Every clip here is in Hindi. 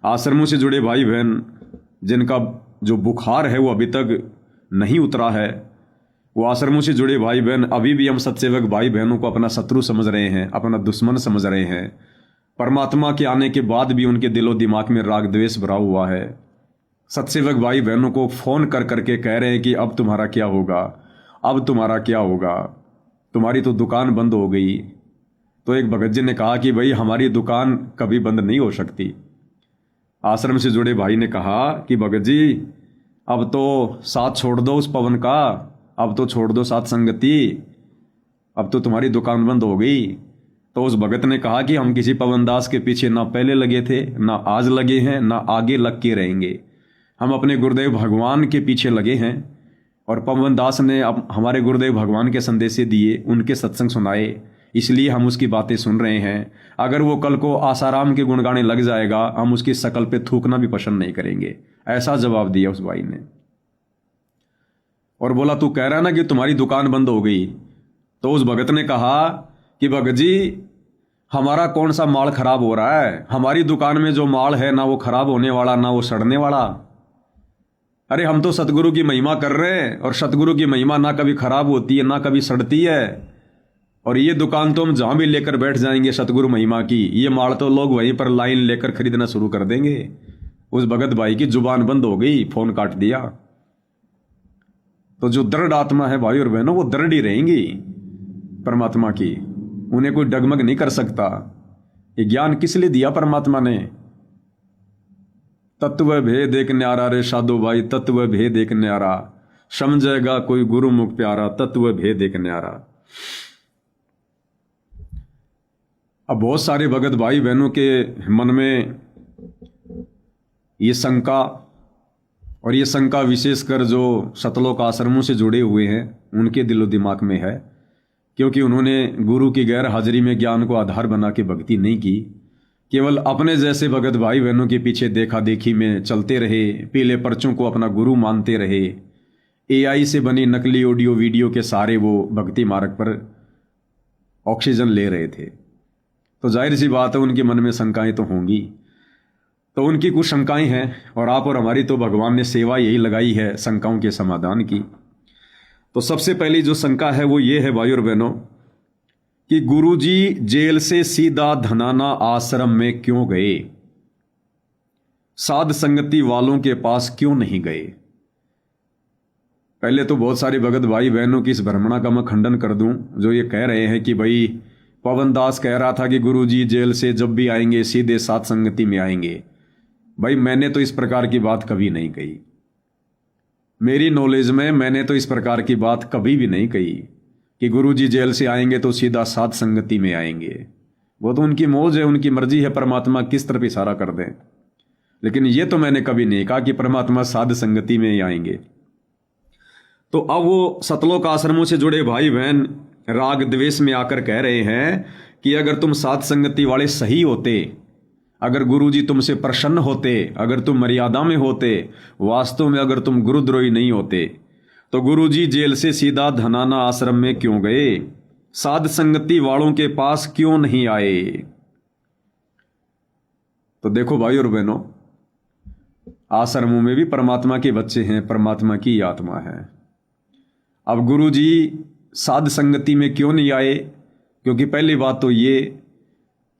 आश्रमों से जुड़े भाई बहन जिनका जो बुखार है वो अभी तक नहीं उतरा है, वो आश्रमों से जुड़े भाई बहन अभी भी हम सत्सेवक भाई बहनों को अपना शत्रु समझ रहे हैं, अपना दुश्मन समझ रहे हैं। परमात्मा के आने के बाद भी उनके दिलो दिमाग में राग द्वेष भरा हुआ है। सत्सेवक भाई बहनों को फोन कर करके कह रहे हैं कि अब तुम्हारा क्या होगा, अब तुम्हारा क्या होगा, तुम्हारी तो दुकान बंद हो गई। तो एक भगत जी ने कहा कि भाई हमारी दुकान कभी बंद नहीं हो सकती। आश्रम से जुड़े भाई ने कहा कि भगत जी अब तो साथ छोड़ दो उस पवन का, अब तो छोड़ दो साथ संगति, अब तो तुम्हारी दुकान बंद हो गई। तो उस भगत ने कहा कि हम किसी पवन दास के पीछे ना पहले लगे थे, ना आज लगे हैं, ना आगे लग के रहेंगे। हम अपने गुरुदेव भगवान के पीछे लगे हैं और पवन दास ने अब हमारे गुरुदेव भगवान के संदेशे दिए, उनके सत्संग सुनाए, इसलिए हम उसकी बातें सुन रहे हैं। अगर वो कल को आसाराम के गुण गाने लग जाएगा, हम उसकी शकल पे थूकना भी पसंद नहीं करेंगे। ऐसा जवाब दिया उस भाई ने। और बोला तू कह रहा ना कि तुम्हारी दुकान बंद हो गई। तो उस भगत ने कहा कि भगत जी हमारा कौन सा माल खराब हो रहा है, हमारी दुकान में जो माल है ना वो खराब होने वाला ना वो सड़ने वाला। अरे हम तो सतगुरु की महिमा कर रहे हैं और सतगुरु की महिमा ना कभी खराब होती है ना कभी सड़ती है। और ये दुकान तो हम जहां भी लेकर बैठ जाएंगे सतगुरु महिमा की, ये माल तो लोग वहीं पर लाइन लेकर खरीदना शुरू कर देंगे। उस भगत भाई की जुबान बंद हो गई, फोन काट दिया। तो जो दृढ़ आत्मा है भाई और बहनों, वो दृढ़ ही रहेंगी परमात्मा की, उन्हें कोई डगमग नहीं कर सकता। ये ज्ञान किस लिए दिया परमात्मा ने? तत्व भेद एक न्यारा रे साधु भाई, तत्व भेद एक न्यारा, समझेगा कोई गुरु मुख प्यारा, तत्व भेद एक न्यारा। अब बहुत सारे भगत भाई बहनों के मन में ये शंका, और ये शंका विशेषकर जो सतलोक आश्रमों से जुड़े हुए हैं उनके दिलो दिमाग में है, क्योंकि उन्होंने गुरु की गैर हाजिरी में ज्ञान को आधार बना के भक्ति नहीं की। केवल अपने जैसे भगत भाई बहनों के पीछे देखा देखी में चलते रहे, पीले पर्चों को अपना गुरु मानते रहे। एआई से बनी नकली ऑडियो वीडियो के सारे वो भक्ति मार्ग पर ऑक्सीजन ले रहे थे। तो जाहिर सी बात है उनके मन में शंकाएं तो होंगी। तो उनकी कुछ शंकाएं हैं और आप और हमारी तो भगवान ने सेवा यही लगाई है शंकाओं के समाधान की। तो सबसे पहली जो शंका है वो ये है भाई और बहनों कि गुरुजी जेल से सीधा धनाना आश्रम में क्यों गए, साध संगति वालों के पास क्यों नहीं गए। पहले तो बहुत सारे भगत भाई बहनों की इस भ्रमणा का मैं खंडन कर दूं जो ये कह रहे हैं कि भाई पवन दास कह रहा था कि गुरुजी जेल से जब भी आएंगे सीधे साध संगति में आएंगे। भाई मैंने तो इस प्रकार की बात कभी नहीं कही, मेरी नॉलेज में मैंने तो इस प्रकार की बात कभी भी नहीं कही कि गुरुजी जेल से आएंगे तो सीधा साध संगति में आएंगे। वो तो उनकी मौज है, उनकी मर्जी है, परमात्मा किस तरफ इशारा कर दें। लेकिन ये तो मैंने कभी नहीं कहा कि परमात्मा साध संगति में ही आएंगे। तो अब वो सतलोक आश्रमों से जुड़े भाई बहन राग द्वेष में आकर कह रहे हैं कि अगर तुम साध संगति वाले सही होते, अगर गुरुजी तुमसे प्रसन्न होते, अगर तुम मर्यादा में होते, वास्तव में अगर तुम गुरुद्रोही नहीं होते, तो गुरुजी जेल से सीधा धनाना आश्रम में क्यों गए, साध संगति वालों के पास क्यों नहीं आए। तो देखो भाई और बहनों, आश्रमों में भी परमात्मा के बच्चे हैं, परमात्मा की आत्मा है। अब गुरुजी साध संगति में क्यों नहीं आए? क्योंकि पहली बात तो ये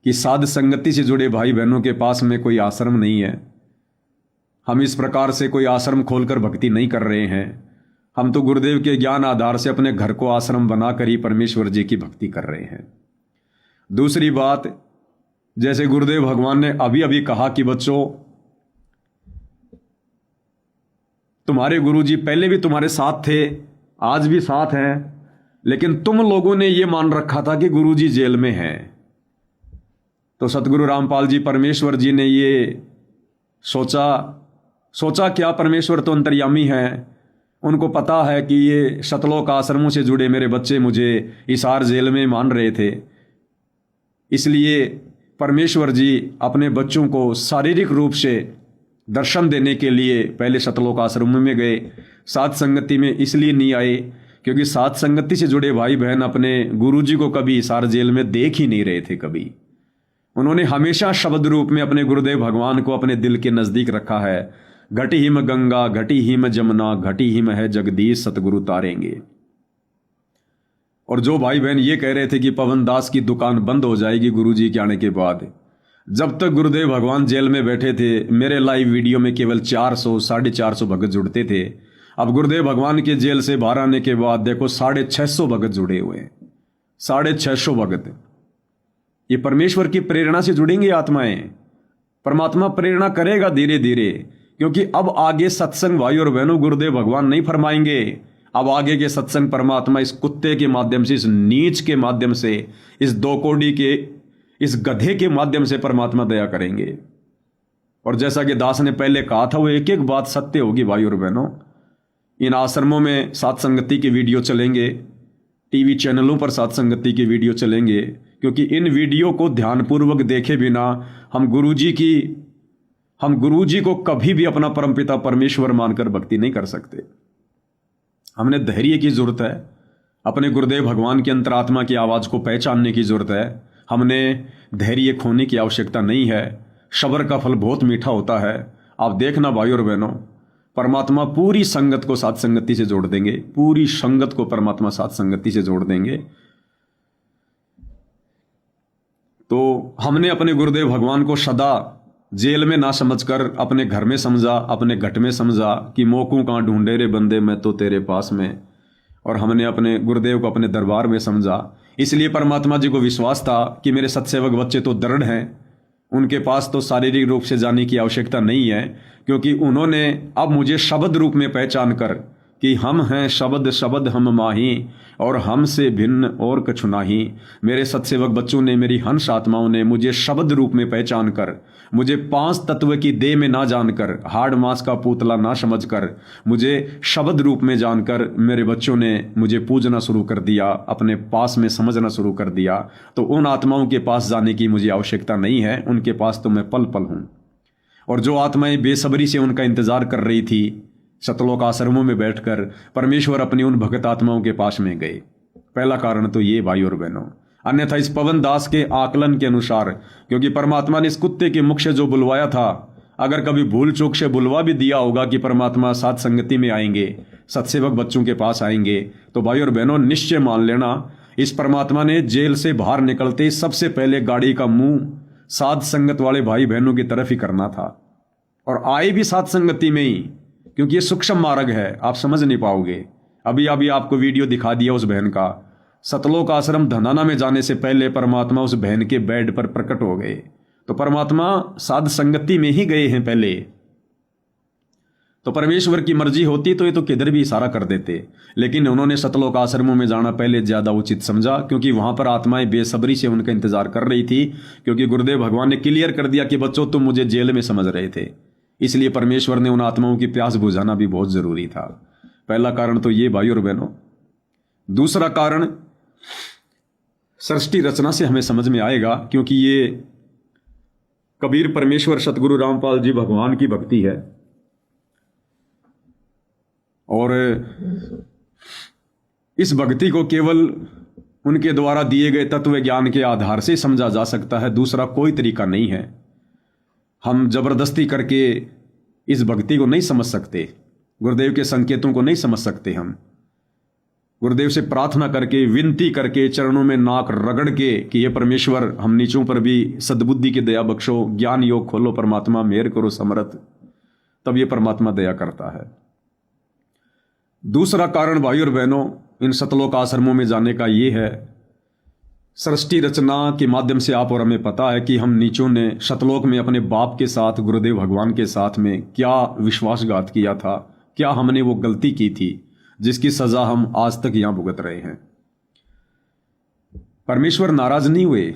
कि साध संगति से जुड़े भाई बहनों के पास में कोई आश्रम नहीं है। हम इस प्रकार से कोई आश्रम खोलकर भक्ति नहीं कर रहे हैं। हम तो गुरुदेव के ज्ञान आधार से अपने घर को आश्रम बनाकर ही परमेश्वर जी की भक्ति कर रहे हैं। दूसरी बात, जैसे गुरुदेव भगवान ने अभी अभी कहा कि बच्चों तुम्हारे गुरुजी पहले भी तुम्हारे साथ थे, आज भी साथ हैं, लेकिन तुम लोगों ने यह मान रखा था कि गुरुजी जेल में हैं। तो सतगुरु रामपाल जी परमेश्वर जी ने ये सोचा क्या, परमेश्वर तो अंतर्यामी है, उनको पता है कि ये सतलोक आश्रमों से जुड़े मेरे बच्चे मुझे हिसार जेल में मान रहे थे। इसलिए परमेश्वर जी अपने बच्चों को शारीरिक रूप से दर्शन देने के लिए पहले सतलोक आश्रम में गए। साध संगति में इसलिए नहीं आए क्योंकि साध संगति से जुड़े भाई बहन अपने गुरुजी को कभी हिसार जेल में देख ही नहीं रहे थे। कभी उन्होंने हमेशा शब्द रूप में अपने गुरुदेव भगवान को अपने दिल के नजदीक रखा है। घटी हिम गंगा, घटी हिम जमुना, घटी हिम है जगदीश, सतगुरु तारेंगे। और जो भाई बहन ये कह रहे थे कि पवन दास की दुकान बंद हो जाएगी गुरुजी के आने के बाद, जब तक गुरुदेव भगवान जेल में बैठे थे मेरे लाइव वीडियो में केवल 400 450 भगत जुड़ते थे। अब गुरुदेव भगवान के जेल से बाहर आने के बाद देखो 650 भगत जुड़े हुए हैं। 650 भगत। ये परमेश्वर की प्रेरणा से जुड़ेंगे आत्माएं। परमात्मा प्रेरणा करेगा धीरे धीरे, क्योंकि अब आगे सत्संग भाई और बहनों गुरुदेव भगवान नहीं फरमाएंगे। अब आगे के सत्संग परमात्मा इस कुत्ते के माध्यम से, इस नीच के माध्यम से, इस दो कोड़ी के, इस गधे के माध्यम से परमात्मा दया करेंगे। और जैसा कि दास ने पहले कहा था, वो एक एक बात सत्य होगी भाई और बहनों। इन आश्रमों में सात संगति के वीडियो चलेंगे, टीवी चैनलों पर सात संगति के वीडियो चलेंगे, क्योंकि इन वीडियो को ध्यानपूर्वक देखे बिना हम गुरुजी को कभी भी अपना परमपिता परमेश्वर मानकर भक्ति नहीं कर सकते। हमने धैर्य की जरूरत है, अपने गुरुदेव भगवान की अंतरात्मा की आवाज को पहचानने की जरूरत है। हमने धैर्य खोने की आवश्यकता नहीं है। सब्र का फल बहुत मीठा होता है। आप देखना भाई और बहनों, परमात्मा पूरी संगत को सात संगति से जोड़ देंगे। पूरी संगत को परमात्मा सात संगति से जोड़ देंगे। तो हमने अपने गुरुदेव भगवान को सदा जेल में ना समझकर अपने घर में समझा, अपने घट में समझा कि मोकू कहाँ ढूंढे रे बंदे, मैं तो तेरे पास में। और हमने अपने गुरुदेव को अपने दरबार में समझा। इसलिए परमात्मा जी को विश्वास था कि मेरे सत्सेवक बच्चे तो दृढ़ हैं, उनके पास तो शारीरिक रूप से जाने की आवश्यकता नहीं है, क्योंकि उन्होंने अब मुझे शब्द रूप में पहचान कर कि हम हैं शब्द, शब्द हम माही, और हमसे भिन्न और कछु नाही। मेरे सत्सेवक बच्चों ने, मेरी हंस आत्माओं ने मुझे शब्द रूप में पहचान कर, मुझे पांच तत्व की देह में ना जानकर, हाड़ मांस का पुतला ना समझकर, मुझे शब्द रूप में जानकर मेरे बच्चों ने मुझे पूजना शुरू कर दिया, अपने पास में समझना शुरू कर दिया। तो उन आत्माओं के पास जाने की मुझे आवश्यकता नहीं है, उनके पास तो मैं पल पल हूं। और जो आत्माएं बेसब्री से उनका इंतजार कर रही थी, सतलोक आश्रमों में बैठकर परमेश्वर अपनी उन भगत आत्माओं के पास में गए। पहला कारण तो ये भाई और बहनों। अन्यथा इस पवन दास के आकलन के अनुसार, क्योंकि परमात्मा ने इस कुत्ते के मुख से जो बुलवाया था, अगर कभी भूल चूक से बुलवा भी दिया होगा कि परमात्मा सात संगति में आएंगे, सत्सेवक बच्चों के पास आएंगे, तो भाई और बहनों निश्चय मान लेना, इस परमात्मा ने जेल से बाहर निकलते सबसे पहले गाड़ी का मुंह सात संगत वाले भाई बहनों की तरफ ही करना था। और आए भी सात संगति में ही, क्योंकि ये सूक्ष्म मार्ग है, आप समझ नहीं पाओगे। अभी आपको वीडियो दिखा दिया उस बहन का। सतलोक आश्रम धनाना में जाने से पहले परमात्मा उस बहन के बेड पर प्रकट हो गए। तो परमात्मा साध संगति में ही गए हैं पहले। तो परमेश्वर की मर्जी होती तो ये तो किधर भी इशारा कर देते, लेकिन उन्होंने सतलोक आश्रमों में जाना पहले ज्यादा उचित समझा, क्योंकि वहां पर आत्माएं बेसब्री से उनका इंतजार कर रही थी। क्योंकि गुरुदेव भगवान ने क्लियर कर दिया कि बच्चों तुम मुझे जेल में समझ रहे थे, इसलिए परमेश्वर ने उन आत्माओं की प्यास बुझाना भी बहुत जरूरी था। पहला कारण तो ये भाई और बहनों। दूसरा कारण सृष्टि रचना से हमें समझ में आएगा, क्योंकि ये कबीर परमेश्वर सतगुरु रामपाल जी भगवान की भक्ति है। और इस भक्ति को केवल उनके द्वारा दिए गए तत्व ज्ञान के आधार से समझा जा सकता है, दूसरा कोई तरीका नहीं है। हम जबरदस्ती करके इस भक्ति को नहीं समझ सकते, गुरुदेव के संकेतों को नहीं समझ सकते। हम गुरुदेव से प्रार्थना करके, विनती करके, चरणों में नाक रगड़ के कि ये परमेश्वर हम नीचों पर भी सद्बुद्धि की दया बख्शो, ज्ञान योग खोलो, परमात्मा मेहर करो समर्थ, तब ये परमात्मा दया करता है। दूसरा कारण भाई और बहनों इन सतलोक आश्रमों में जाने का ये है, सृष्टि रचना के माध्यम से आप और हमें पता है कि हम नीचों ने सतलोक में अपने बाप के साथ, गुरुदेव भगवान के साथ में क्या विश्वासघात किया था, क्या हमने वो गलती की थी जिसकी सजा हम आज तक यहां भुगत रहे हैं। परमेश्वर नाराज नहीं हुए।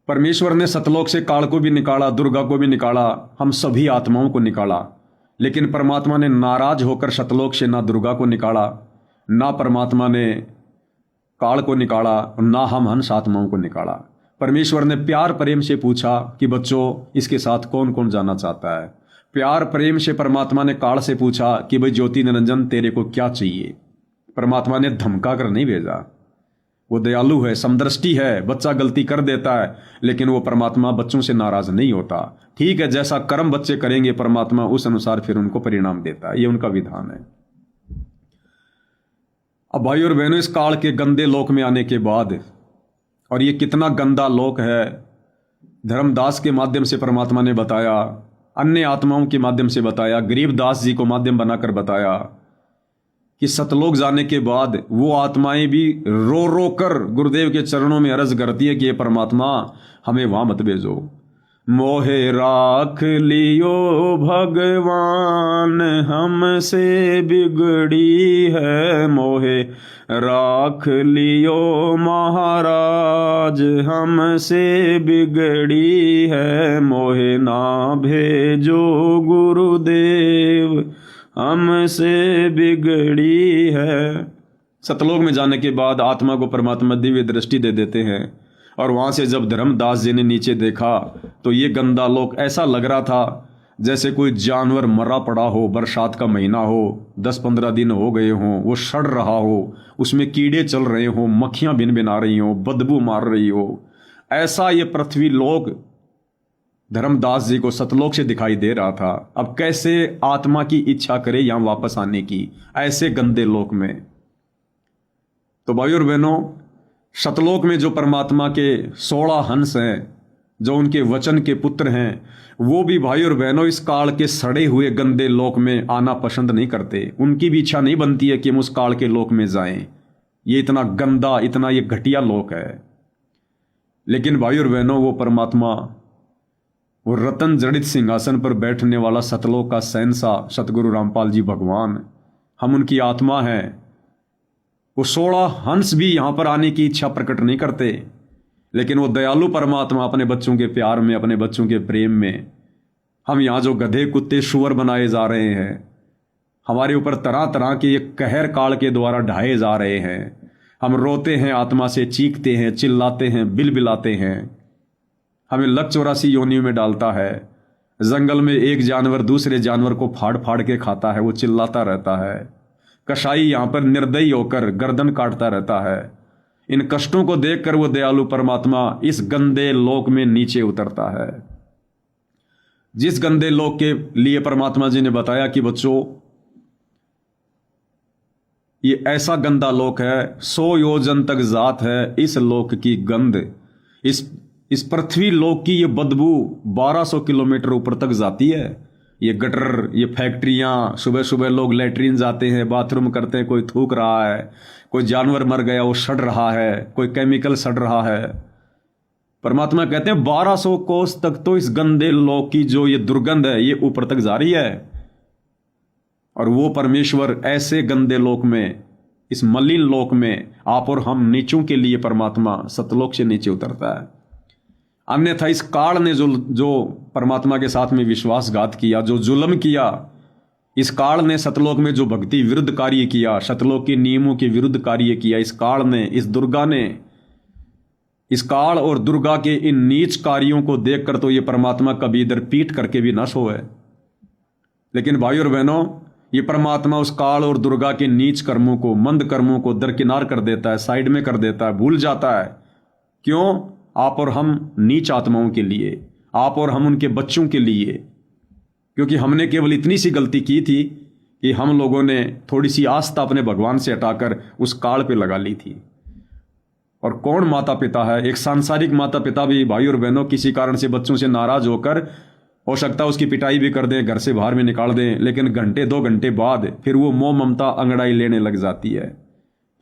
परमेश्वर ने सतलोक से काल को भी निकाला, दुर्गा को भी निकाला, हम सभी आत्माओं को निकाला, लेकिन परमात्मा ने नाराज होकर सतलोक से ना दुर्गा को निकाला, ना परमात्मा ने काल को निकाला, ना हम हंस आत्माओं को निकाला। परमेश्वर ने प्यार प्रेम से पूछा कि बच्चों इसके साथ कौन कौन जाना चाहता है। प्यार प्रेम से परमात्मा ने काल से पूछा कि भाई ज्योति निरंजन तेरे को क्या चाहिए। परमात्मा ने धमका कर नहीं भेजा, वो दयालु है, समदृष्टि है, बच्चा गलती कर देता है लेकिन वो परमात्मा बच्चों से नाराज नहीं होता। ठीक है, जैसा कर्म बच्चे करेंगे परमात्मा उस अनुसार फिर उनको परिणाम देता है, ये उनका विधान है। अब भाई और बहनों, इस काल के गंदे लोक में आने के बाद, और ये कितना गंदा लोक है, धर्मदास के माध्यम से परमात्मा ने बताया, अन्य आत्माओं के माध्यम से बताया, गरीबदास जी को माध्यम बनाकर बताया कि सतलोक जाने के बाद वो आत्माएं भी रो रो कर गुरुदेव के चरणों में अर्ज करती है कि ये परमात्मा हमें वहां मत भेजो। मोहे राख लियो भगवान हमसे बिगड़ी है, मोहे राख लियो महाराज हमसे बिगड़ी है, मोहे ना भेजो गुरुदेव हमसे बिगड़ी है। सतलोक में जाने के बाद आत्मा को परमात्मा दिव्य दृष्टि दे देते हैं, और वहां से जब धर्मदास जी ने नीचे देखा तो ये गंदा लोक ऐसा लग रहा था जैसे कोई जानवर मरा पड़ा हो, बरसात का महीना हो, 10-15 दिन हो गए हों, वो सड़ रहा हो, उसमें कीड़े चल रहे हों, मक्खियां भिन-भिना रही हों, बदबू मार रही हो। ऐसा ये पृथ्वी लोक धर्मदास जी को सतलोक से दिखाई दे रहा था। अब कैसे आत्मा की इच्छा करे यहां वापस आने की, ऐसे गंदे लोक में। तो भाई और बहनों, सतलोक में जो परमात्मा के 16 हंस हैं, जो उनके वचन के पुत्र हैं, वो भी भाई और बहनों इस काल के सड़े हुए गंदे लोक में आना पसंद नहीं करते। उनकी भी इच्छा नहीं बनती है कि हम उस काल के लोक में जाएं। ये इतना गंदा, इतना ये घटिया लोक है। लेकिन भाई और बहनों, वो परमात्मा, वो रतन जड़ित सिंहासन पर बैठने वाला सतलोक का शहंशाह सतगुरु रामपाल जी भगवान, हम उनकी आत्मा हैं। वो 16 हंस भी यहां पर आने की इच्छा प्रकट नहीं करते, लेकिन वो दयालु परमात्मा अपने बच्चों के प्यार में, अपने बच्चों के प्रेम में, हम यहाँ जो गधे कुत्ते शुअर बनाए जा रहे हैं, हमारे ऊपर तरह तरह के ये कहर काल के द्वारा ढाए जा रहे हैं। हम रोते हैं, आत्मा से चीखते हैं, चिल्लाते हैं, बिलबिलाते हैं। हमें लक 84 योनियों में डालता है। जंगल में एक जानवर दूसरे जानवर को फाड़ फाड़ के खाता है, वो चिल्लाता रहता है। कसाई यहाँ पर निर्दयी होकर गर्दन काटता रहता है। इन कष्टों को देखकर वो दयालु परमात्मा इस गंदे लोक में नीचे उतरता है। जिस गंदे लोक के लिए परमात्मा जी ने बताया कि बच्चों, ये ऐसा गंदा लोक है, 100 योजन तक जात है इस लोक की गंध। इस पृथ्वी लोक की ये बदबू 1200 किलोमीटर ऊपर तक जाती है। ये गटर, ये फैक्ट्रियां, सुबह सुबह लोग लैट्रीन जाते हैं, बाथरूम करते हैं, कोई थूक रहा है, कोई जानवर मर गया वो सड़ रहा है, कोई केमिकल सड़ रहा है। परमात्मा कहते हैं 1200 कोस तक तो इस गंदे लोक की जो ये दुर्गंध है ये ऊपर तक जा रही है। और वो परमेश्वर ऐसे गंदे लोक में, इस मलिन लोक में आप और हम नीचों के लिए परमात्मा सतलोक से नीचे उतरता है। अन्यथा इस काल ने जो परमात्मा के साथ में विश्वासघात किया, जो जुल्म किया, इस काल ने सतलोक में जो भक्ति विरुद्ध कार्य किया, सतलोक के नियमों के विरुद्ध कार्य किया, इस काल ने, इस दुर्गा ने, इस काल और दुर्गा के इन नीच कार्यों को देखकर तो ये परमात्मा कभी इधर पीठ करके भी न सोए। लेकिन भाई और बहनों, ये परमात्मा उस काल और दुर्गा के नीच कर्मों को, मंद कर्मों को दरकिनार कर देता है, साइड में कर देता है, भूल जाता है। क्यों? आप और हम नीच आत्माओं के लिए, आप और हम उनके बच्चों के लिए। क्योंकि हमने केवल इतनी सी गलती की थी कि हम लोगों ने थोड़ी सी आस्था अपने भगवान से हटाकर उस काल पे लगा ली थी। और कौन माता पिता है? एक सांसारिक माता पिता भी भाई और बहनों किसी कारण से बच्चों से नाराज होकर हो सकता है उसकी पिटाई भी कर दें, घर से बाहर में निकाल दें, लेकिन घंटे 2 घंटे बाद फिर वो मोह ममता अंगड़ाई लेने लग जाती है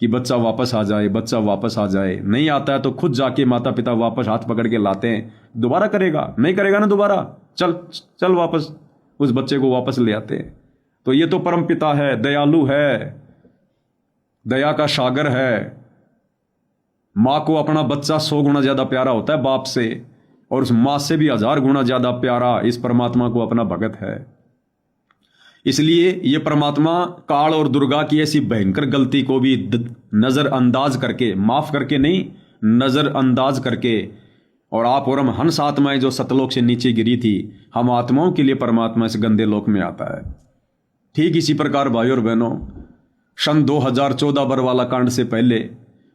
कि बच्चा वापस आ जाए, बच्चा वापस आ जाए। नहीं आता है तो खुद जाके माता पिता वापस हाथ पकड़ के लाते हैं। दोबारा करेगा? नहीं करेगा ना दोबारा, चल वापस, उस बच्चे को वापस ले आते हैं। तो ये तो परम पिता है, दयालु है, दया का सागर है। माँ को अपना बच्चा 100 गुना ज्यादा प्यारा होता है बाप से, और उस माँ से भी 1000 गुना ज्यादा प्यारा इस परमात्मा को अपना भगत है। इसलिए ये परमात्मा काल और दुर्गा की ऐसी भयंकर गलती को भी नजरअंदाज करके, माफ करके नहीं, नजरअंदाज करके, और आप और हम हंस आत्माएं जो सतलोक से नीचे गिरी थी, हम आत्माओं के लिए परमात्मा इस गंदे लोक में आता है। ठीक इसी प्रकार भाई और बहनों, सन 2014 बरवाला कांड से पहले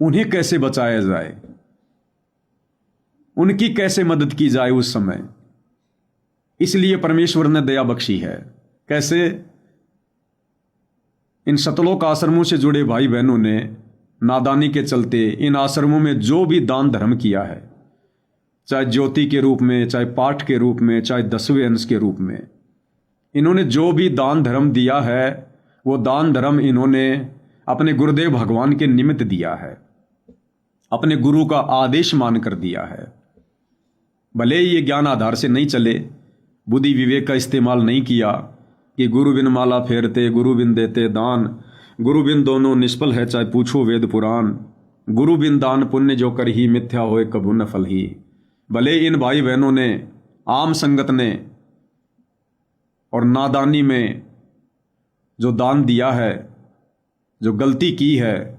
उन्हें कैसे बचाया जाए, उनकी कैसे मदद की जाए उस समय। इसलिए परमेश्वर ने दया बख्शी है। कैसे? इन सतलोक आश्रमों से जुड़े भाई बहनों ने नादानी के चलते इन आश्रमों में जो भी दान धर्म किया है, चाहे ज्योति के रूप में, चाहे पाठ के रूप में, चाहे 10वें अंश के रूप में, इन्होंने जो भी दान धर्म दिया है वो दान धर्म इन्होंने अपने गुरुदेव भगवान के निमित्त दिया है, अपने गुरु का आदेश मानकर दिया है। भले ही ये ज्ञान आधार से नहीं चले, बुद्धि विवेक का इस्तेमाल नहीं किया कि गुरु बिन माला फेरते, गुरु बिन देते दान, गुरु बिन दोनों निष्फल है चाहे पूछो वेद पुराण, गुरु बिन दान पुण्य जो कर ही मिथ्या होए कभू न फल ही। भले इन भाई बहनों ने आम संगत ने और नादानी में जो दान दिया है, जो गलती की है,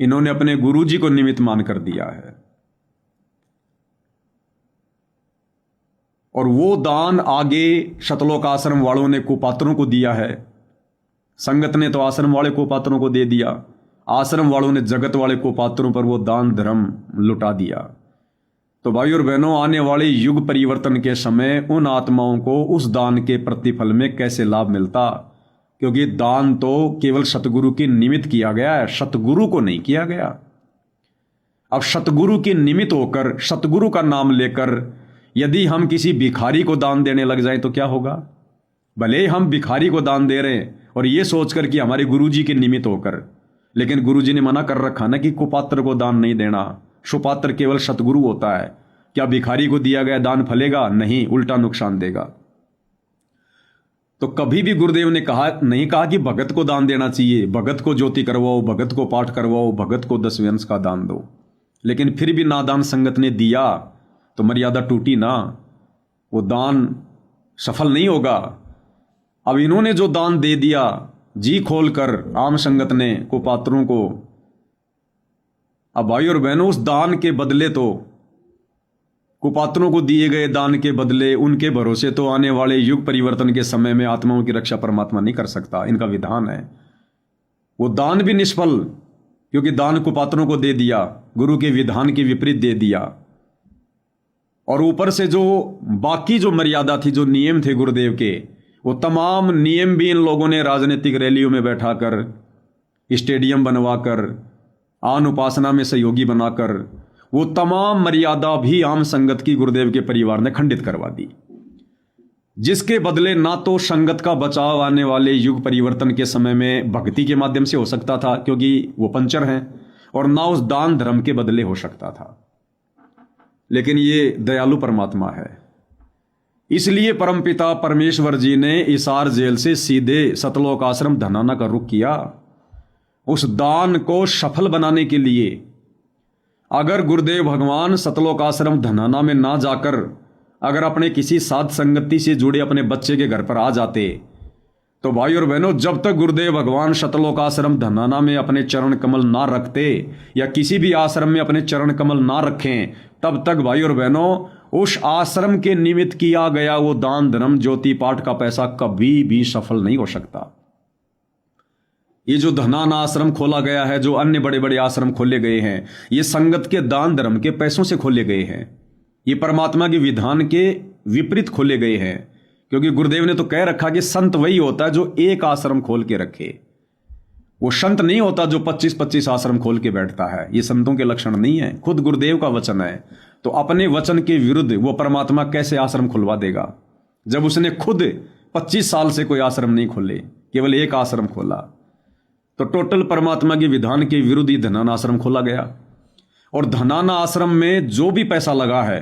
इन्होंने अपने गुरुजी को निमित्त मानकर दिया है। और वो दान आगे शतलोक आश्रम वालों ने कुपात्रों को दिया है। संगत ने तो आश्रम वाले कुपात्रों को दे दिया, आश्रम वालों ने जगत वाले कुपात्रों पर वो दान धर्म लुटा दिया। तो भाई और बहनों, आने वाले युग परिवर्तन के समय उन आत्माओं को उस दान के प्रतिफल में कैसे लाभ मिलता, क्योंकि दान तो केवल सतगुरु के निमित्त किया गया है, सतगुरु को नहीं किया गया। अब सतगुरु के निमित्त होकर, सतगुरु का नाम लेकर यदि हम किसी भिखारी को दान देने लग जाएं तो क्या होगा? भले हम भिखारी को दान दे रहे हैं और ये सोचकर कि हमारे गुरुजी के निमित्त होकर, लेकिन गुरुजी ने मना कर रखा ना कि कुपात्र को दान नहीं देना, सुपात्र केवल सतगुरु होता है। क्या भिखारी को दिया गया दान फलेगा? नहीं, उल्टा नुकसान देगा। तो कभी भी गुरुदेव ने नहीं कहा कि भगत को दान देना चाहिए, भगत को ज्योति करवाओ, भगत को पाठ करवाओ, भगत को 10वें अंश का दान दो। लेकिन फिर भी नादान संगत ने दिया तो मर्यादा टूटी ना, वो दान सफल नहीं होगा। अब इन्होंने जो दान दे दिया जी खोलकर आम संगत ने कुपात्रों को, अब भाई और बहनों, उस दान के बदले तो, कुपात्रों को दिए गए दान के बदले, उनके भरोसे तो आने वाले युग परिवर्तन के समय में आत्माओं की रक्षा परमात्मा नहीं कर सकता। इनका विधान है। वो दान भी निष्फल, क्योंकि दान कुपात्रों को दे दिया, गुरु के विधान के विपरीत दे दिया। और ऊपर से जो बाकी जो मर्यादा थी, जो नियम थे गुरुदेव के, वो तमाम नियम भी इन लोगों ने राजनीतिक रैलियों में बैठाकर, स्टेडियम बनवाकर, आन उपासना में सहयोगी बनाकर, वो तमाम मर्यादा भी आम संगत की गुरुदेव के परिवार ने खंडित करवा दी, जिसके बदले ना तो संगत का बचाव आने वाले युग परिवर्तन के समय में भक्ति के माध्यम से हो सकता था, क्योंकि वो पंचर हैं, और ना उस दान धर्म के बदले हो सकता था। लेकिन ये दयालु परमात्मा है, इसलिए परमपिता परमेश्वर जी ने इसार जेल से सीधे सतलोक आश्रम धनाना का रुख किया। उस दान को सफल बनाने के लिए अगर गुरुदेव भगवान सतलोक आश्रम धनाना में ना जाकर अगर अपने किसी साध संगति से जुड़े अपने बच्चे के घर पर आ जाते, तो भाई और बहनों, जब तक गुरुदेव भगवान सतलोक आश्रम धनाना में अपने चरण कमल ना रखते या किसी भी आश्रम में अपने चरण कमल ना रखें, तब तक भाई और बहनों उस आश्रम के निमित्त किया गया वो दान धर्म ज्योति पाठ का पैसा कभी भी सफल नहीं हो सकता। ये जो धनाना आश्रम खोला गया है, जो अन्य बड़े बड़े आश्रम खोले गए हैं, ये संगत के दान धर्म के पैसों से खोले गए हैं। ये परमात्मा के विधान के विपरीत खोले गए हैं, क्योंकि गुरुदेव ने तो कह रखा कि संत वही होता है जो एक आश्रम खोल के रखे। वो संत नहीं होता जो 25-25 आश्रम खोल के बैठता है। ये संतों के लक्षण नहीं है, खुद गुरुदेव का वचन है। तो अपने वचन के विरुद्ध वो परमात्मा कैसे आश्रम खुलवा देगा, जब उसने खुद 25 साल से कोई आश्रम नहीं खोले, केवल एक आश्रम खोला। तो टोटल परमात्मा के विधान के विरुद्ध ही धनाना आश्रम खोला गया। और धनाना आश्रम में जो भी पैसा लगा है,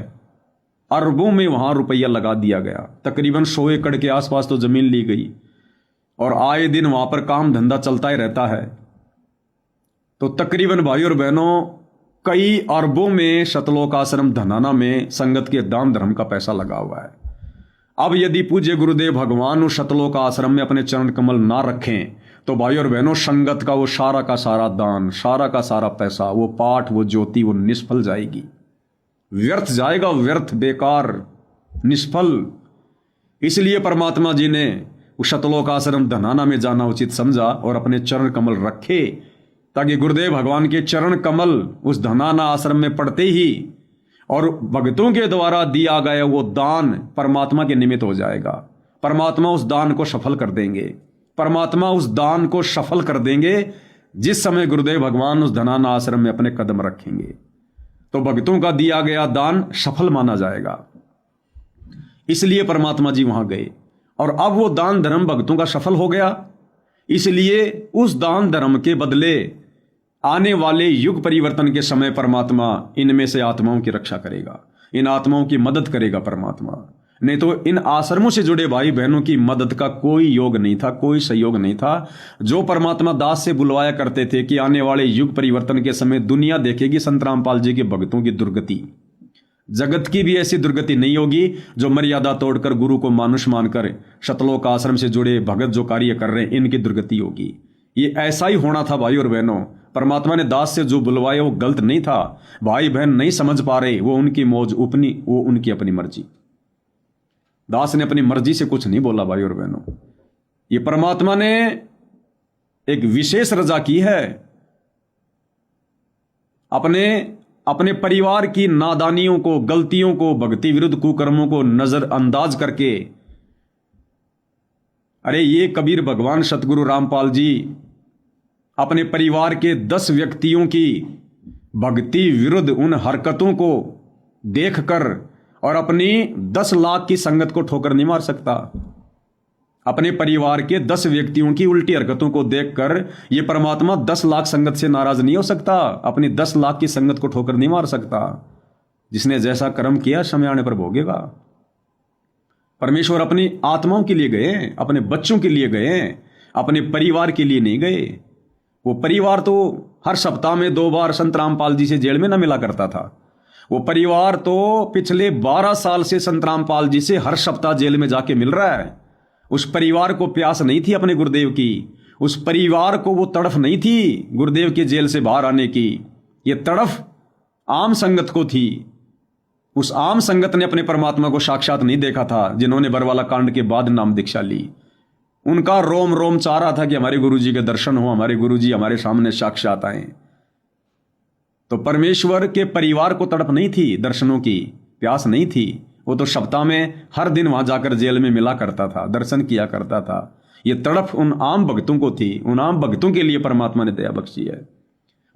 अरबों में वहां रुपया लगा दिया गया। तकरीबन 100 एकड़ के आसपास तो जमीन ली गई, और आए दिन वहां पर काम धंधा चलता ही रहता है। तो तकरीबन भाई और बहनों, कई अरबों में सतलोक आश्रम धनाना में संगत के दान धर्म का पैसा लगा हुआ है। अब यदि पूज्य गुरुदेव भगवान उस सतलोक आश्रम में अपने चरण कमल ना रखें, तो भाई और बहनों, संगत का वो सारा का सारा दान, सारा का सारा पैसा, वो पाठ, वो ज्योति, वो निष्फल जाएगी, व्यर्थ जाएगा, व्यर्थ, बेकार, निष्फल। इसलिए परमात्मा जी ने उस सतलोक आश्रम धनाना में जाना उचित समझा और अपने चरण कमल रखे, ताकि गुरुदेव भगवान के चरण कमल उस धनाना आश्रम में पड़ते ही और भक्तों के द्वारा दिया गया वो दान परमात्मा के निमित्त हो जाएगा। परमात्मा उस दान को सफल कर देंगे, परमात्मा उस दान को सफल कर देंगे जिस समय गुरुदेव भगवान उस धनाना आश्रम में अपने कदम रखेंगे। तो भक्तों का दिया गया दान सफल माना जाएगा, इसलिए परमात्मा जी वहां गए। और अब वो दान धर्म भक्तों का सफल हो गया, इसलिए उस दान धर्म के बदले आने वाले युग परिवर्तन के समय परमात्मा इनमें से आत्माओं की रक्षा करेगा, इन आत्माओं की मदद करेगा परमात्मा। नहीं तो इन आश्रमों से जुड़े भाई बहनों की मदद का कोई योग नहीं था, कोई सहयोग नहीं था। जो परमात्मा दास से बुलवाया करते थे कि आने वाले युग परिवर्तन के समय दुनिया देखेगी संत रामपाल जी के भक्तों की दुर्गति, जगत की भी ऐसी दुर्गति नहीं होगी जो मर्यादा तोड़कर गुरु को मानुष मानकर शतलोक आश्रम से जुड़े भगत जो कार्य कर रहे हैं इनकी दुर्गति होगी। ये ऐसा ही होना था भाई और बहनों। परमात्मा ने दास से जो बुलवाया वो गलत नहीं था, भाई बहन नहीं समझ पा रहे, वो उनकी मौज अपनी, वो उनकी अपनी मर्जी। दास ने अपनी मर्जी से कुछ नहीं बोला भाई और बहनों, ये परमात्मा ने एक विशेष रजा की है। अपने परिवार की नादानियों को, गलतियों को, भक्ति विरुद्ध कुकर्मों को नजरअंदाज करके, अरे ये कबीर भगवान सतगुरु रामपाल जी अपने परिवार के 10 व्यक्तियों की भक्ति विरुद्ध उन हरकतों को देखकर और अपनी 10 लाख की संगत को ठोकर नहीं मार सकता। अपने परिवार के 10 व्यक्तियों की उल्टी हरकतों को देखकर ये परमात्मा 10 लाख संगत से नाराज नहीं हो सकता, अपनी 10 लाख की संगत को ठोकर नहीं मार सकता। जिसने जैसा कर्म किया समय आने पर भोगेगा। परमेश्वर अपनी आत्माओं के लिए गए, अपने बच्चों के लिए गए, अपने परिवार के लिए नहीं गए। वो परिवार तो हर सप्ताह में 2 बार संत रामपाल जी से जेल में न मिला करता था। वो परिवार तो पिछले 12 साल से संत रामपाल जी से हर सप्ताह जेल में जाके मिल रहा है। उस परिवार को प्यास नहीं थी अपने गुरुदेव की, उस परिवार को वो तड़फ नहीं थी गुरुदेव के जेल से बाहर आने की। ये तड़फ आम संगत को थी। उस आम संगत ने अपने परमात्मा को साक्षात नहीं देखा था, जिन्होंने बरवाला कांड के बाद नाम दीक्षा ली। उनका रोम रोम चाह रहा था कि हमारे गुरुजी के दर्शन हो, हमारे गुरुजी हमारे सामने साक्षात आए। तो परमेश्वर के परिवार को तड़प नहीं थी, दर्शनों की प्यास नहीं थी। वो तो सप्ताह में हर दिन वहां जाकर जेल में मिला करता था, दर्शन किया करता था। ये तड़प उन आम भक्तों को थी। उन आम भक्तों के लिए परमात्मा ने दया बख्शी है।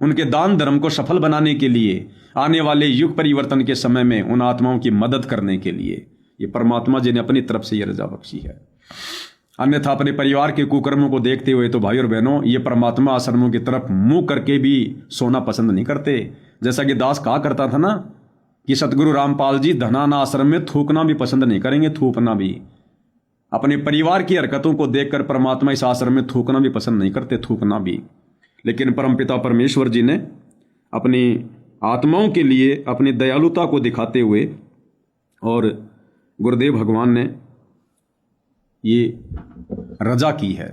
उनके दान धर्म को सफल बनाने के लिए, आने वाले युग परिवर्तन के समय में उन आत्माओं की मदद करने के लिए ये परमात्मा जी ने अपनी तरफ से ये रजा बख्शी है। अन्यथा अपने परिवार के कुकर्मों को देखते हुए तो भाई और बहनों ये परमात्मा आश्रमों की तरफ मुंह करके भी सोना पसंद नहीं करते। जैसा कि दास कहा करता था ना कि सतगुरु रामपाल जी धनाना आश्रम में थूकना भी पसंद नहीं करेंगे, थूकना भी। अपने परिवार की हरकतों को देखकर परमात्मा इस आश्रम में थूकना भी पसंद नहीं करते, थूकना भी। लेकिन परमपिता परमेश्वर जी ने अपनी आत्माओं के लिए अपनी दयालुता को दिखाते हुए और गुरुदेव भगवान ने ये रजा की है।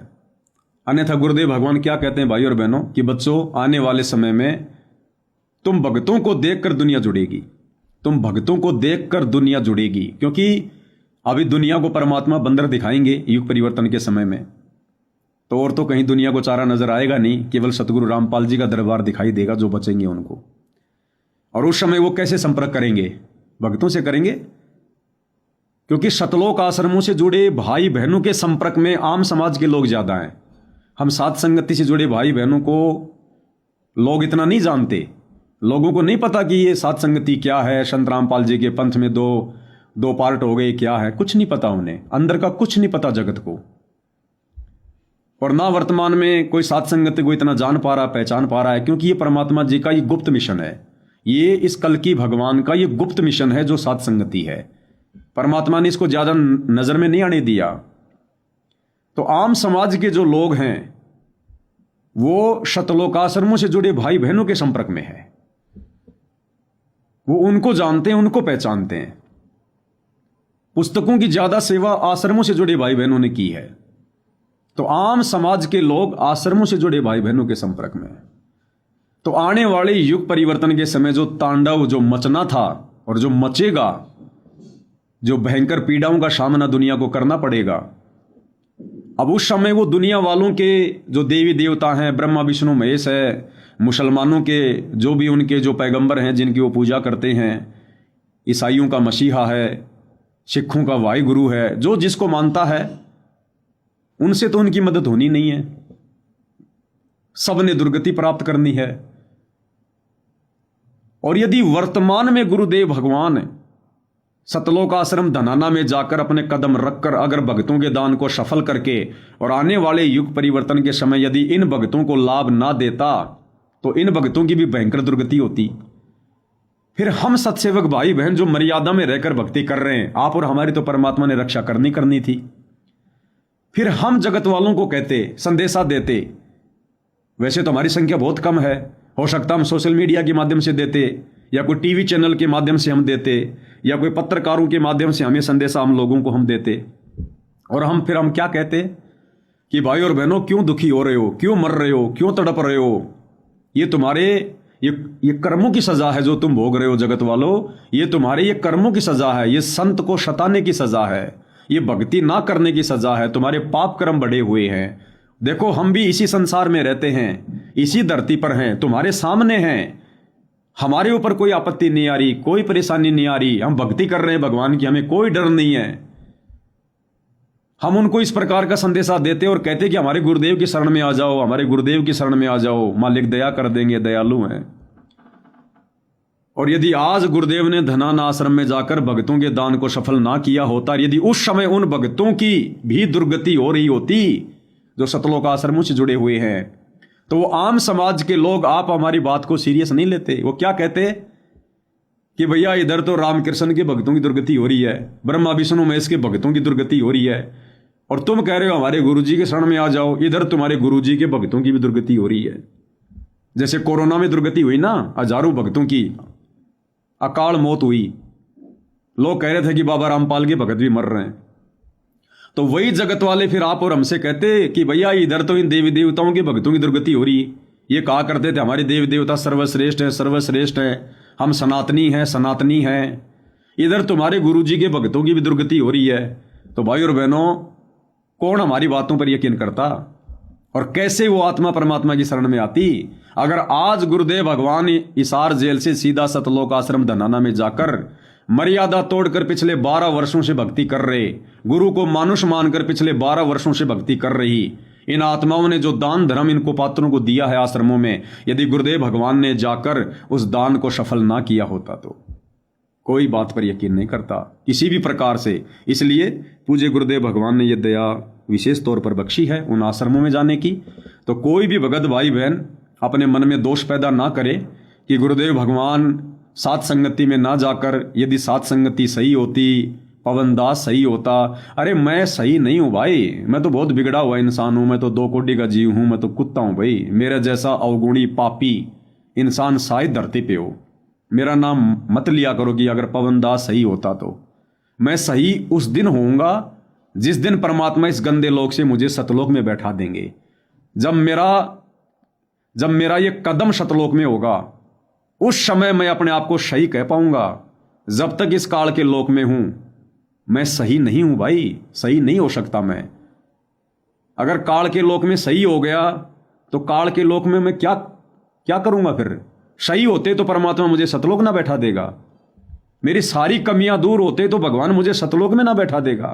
अन्यथा गुरुदेव भगवान क्या कहते हैं भाई और बहनों कि बच्चों आने वाले समय में तुम भक्तों को देखकर दुनिया जुड़ेगी, तुम भक्तों को देखकर दुनिया जुड़ेगी। क्योंकि अभी दुनिया को परमात्मा बंदर दिखाएंगे युग परिवर्तन के समय में, तो और तो कहीं दुनिया को चारा नजर आएगा नहीं, केवल सतगुरु रामपाल जी का दरबार दिखाई देगा जो बचेंगे उनको। और उस समय वो कैसे संपर्क करेंगे? भक्तों से करेंगे, क्योंकि शतलोक आश्रमों से जुड़े भाई बहनों के संपर्क में आम समाज के लोग ज्यादा हैं। हम साध संगति से जुड़े भाई बहनों को लोग इतना नहीं जानते। लोगों को नहीं पता कि ये साध संगति क्या है, संत रामपाल जी के पंथ में दो पार्ट हो गए, क्या है, कुछ नहीं पता उन्हें। अंदर का कुछ नहीं पता जगत को। और ना वर्तमान में कोई साध संगति को इतना जान पा रहा, पहचान पा रहा है, क्योंकि ये परमात्मा जी का ये गुप्त मिशन है। ये इस कल की भगवान का ये गुप्त मिशन है जो साध संगति है। परमात्मा ने इसको ज्यादा नजर में नहीं आने दिया। तो आम समाज के जो लोग हैं वो शतलोकाश्रमों से जुड़े भाई बहनों के संपर्क में है। वो उनको जानते हैं, उनको पहचानते हैं। पुस्तकों की ज्यादा सेवा आश्रमों से जुड़े भाई बहनों ने की है। तो आम समाज के लोग आश्रमों से जुड़े भाई बहनों के संपर्क में है। तो आने वाले युग परिवर्तन के समय जो तांडव जो मचना था और जो मचेगा, जो भयंकर पीड़ाओं का सामना दुनिया को करना पड़ेगा, अब उस समय वो दुनिया वालों के जो देवी देवता हैं, ब्रह्मा विष्णु महेश है, मुसलमानों के जो भी उनके जो पैगंबर हैं जिनकी वो पूजा करते हैं, ईसाइयों का मसीहा है, सिखों का वाहिगुरु है, जो जिसको मानता है उनसे तो उनकी मदद होनी नहीं है, सब ने दुर्गति प्राप्त करनी है। और यदि वर्तमान में गुरुदेव भगवान सतलोक आश्रम धनाना में जाकर अपने कदम रखकर अगर भक्तों के दान को सफल करके और आने वाले युग परिवर्तन के समय यदि इन भक्तों को लाभ ना देता तो इन भक्तों की भी भयंकर दुर्गति होती। फिर हम सत्सेवक भाई बहन जो मर्यादा में रहकर भक्ति कर रहे हैं, आप और हमारी तो परमात्मा ने रक्षा करनी थी, फिर हम जगत वालों को कहते, संदेशा देते, वैसे तो हमारी संख्या बहुत कम है, हो सकता हम सोशल मीडिया के माध्यम से देते या कोई टीवी चैनल के माध्यम से हम देते या कोई पत्रकारों के माध्यम से हमें संदेशा हम लोगों को हम देते, और हम क्या कहते कि भाई और बहनों क्यों दुखी हो रहे हो, क्यों मर रहे हो, क्यों तड़प रहे हो, ये तुम्हारे ये कर्मों की सजा है जो तुम भोग रहे हो जगत वालों, ये तुम्हारे ये कर्मों की सजा है, ये संत को सताने की सजा है, ये भक्ति ना करने की सजा है, तुम्हारे पाप कर्म बढ़े हुए हैं। देखो हम भी इसी संसार में रहते हैं, इसी धरती पर हैं, तुम्हारे सामने हैं, हमारे ऊपर कोई आपत्ति नहीं आ रही, कोई परेशानी नहीं आ रही, हम भक्ति कर रहे हैं भगवान की, हमें कोई डर नहीं है। हम उनको इस प्रकार का संदेशा देते और कहते कि हमारे गुरुदेव की शरण में आ जाओ, हमारे गुरुदेव की शरण में आ जाओ, मालिक दया कर देंगे, दयालु हैं। और यदि आज गुरुदेव ने धनाना आश्रम में जाकर भक्तों के दान को सफल ना किया होता, यदि उस समय उन भक्तों की भी दुर्गति हो रही होती जो सतलोक आश्रमों से जुड़े हुए हैं, तो वो आम समाज के लोग आप हमारी बात को सीरियस नहीं लेते। वो क्या कहते कि भैया इधर तो रामकृष्ण के भक्तों की दुर्गति हो रही है, ब्रह्मा विष्णु महेश के भक्तों की दुर्गति हो रही है, और तुम कह रहे हो हमारे गुरुजी के शरण में आ जाओ, इधर तुम्हारे गुरुजी के भक्तों की भी दुर्गति हो रही है। जैसे कोरोना में दुर्गति हुई ना, हजारों भक्तों की अकाल मौत हुई, लोग कह रहे थे कि बाबा रामपाल के भगत भी मर रहे हैं, तो वही जगत वाले फिर आप और हमसे कहते कि भैया इधर तो इन देवी देवताओं के भक्तों की दुर्गति हो रही। ये कहा करते थे हमारे देवी देवता सर्वश्रेष्ठ है, सर्वश्रेष्ठ है, हम सनातनी हैं, सनातनी हैं, इधर तुम्हारे गुरुजी के भक्तों की भी दुर्गति हो रही है। तो भाई और बहनों, कौन हमारी बातों पर यकीन करता और कैसे वो आत्मा परमात्मा की शरण में आती? अगर आज गुरुदेव भगवान हिसार जेल से सीधा सतलोक आश्रम धनाना में जाकर मर्यादा तोड़कर पिछले 12 वर्षों से भक्ति कर रहे, गुरु को मानुष मानकर पिछले 12 वर्षों से भक्ति कर रही इन आत्माओं ने जो दान धर्म इनको पात्रों को दिया है आश्रमों में, यदि गुरुदेव भगवान ने जाकर उस दान को सफल ना किया होता तो कोई बात पर यकीन नहीं करता किसी भी प्रकार से। इसलिए पूज्य गुरुदेव भगवान ने यह दया विशेष तौर पर बख्शी है उन आश्रमों में जाने की। तो कोई भी भगत भाई बहन अपने मन में दोष पैदा ना करे कि गुरुदेव भगवान सात संगति में ना जाकर, यदि सात संगति सही होती, पवनदास सही होता, अरे मैं सही नहीं हूं भाई, मैं तो बहुत बिगड़ा हुआ इंसान हूं, मैं तो 2 कोटि का जीव हूं, मैं तो कुत्ता हूं भाई, मेरा जैसा अवगुणी पापी इंसान शायद धरती पे हो। मेरा नाम मत लिया करो कि अगर पवनदास सही होता तो। मैं सही उस दिन होऊंगा जिस दिन परमात्मा इस गंदे लोक से मुझे सतलोक में बैठा देंगे। जब मेरा ये कदम सतलोक में होगा उस समय मैं अपने आप को सही कह पाऊंगा। जब तक इस काल के लोक में हूं मैं सही नहीं हूं भाई, सही नहीं हो सकता मैं। अगर काल के लोक में सही हो गया तो काल के लोक में मैं क्या करूंगा फिर? सही होते तो परमात्मा मुझे सतलोक ना बैठा देगा, मेरी सारी कमियां दूर होते तो भगवान मुझे सतलोक में ना बैठा देगा।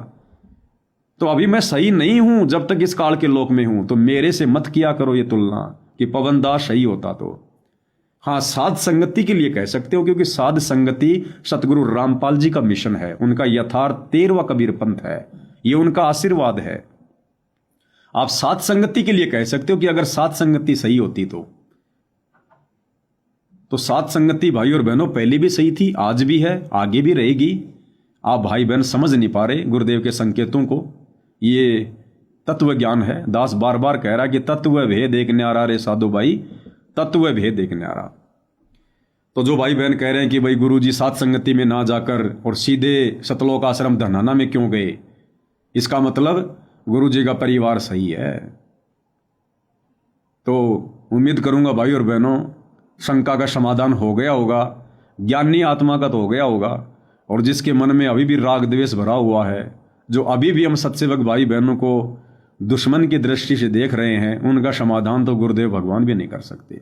तो अभी मैं सही नहीं हूं जब तक इस काल के लोक में हूं, तो मेरे से मत किया करो ये तुलना कि पवनदास सही होता तो। हाँ, साध संगति के लिए कह सकते हो, क्योंकि साध संगति सतगुरु रामपाल जी का मिशन है, उनका यथार्थ 13वां कबीर पंथ है, ये उनका आशीर्वाद है। आप साध संगति के लिए कह सकते हो कि अगर साध संगति सही होती तो साध संगति भाई और बहनों पहले भी सही थी, आज भी है, आगे भी रहेगी। आप भाई बहन समझ नहीं पा रहे गुरुदेव के संकेतों को, ये तत्व ज्ञान है। दास बार बार कह रहा कि तत्व भेद एक न्यारा रे साधु भाई, तत्व भेद एक न्यारा। तो जो भाई बहन कह रहे हैं कि भाई गुरुजी साथ संगति में ना जाकर और सीधे सतलोक आश्रम धनाना में क्यों गए, इसका मतलब गुरुजी का परिवार सही है। तो उम्मीद करूंगा भाई और बहनों शंका का समाधान हो गया होगा, ज्ञानी आत्मा का तो हो गया होगा, और जिसके मन में अभी भी राग द्वेष भरा हुआ है, जो अभी भी हम सत्सेवक भाई बहनों को दुश्मन की दृष्टि से देख रहे हैं, उनका समाधान तो गुरुदेव भगवान भी नहीं कर सकते।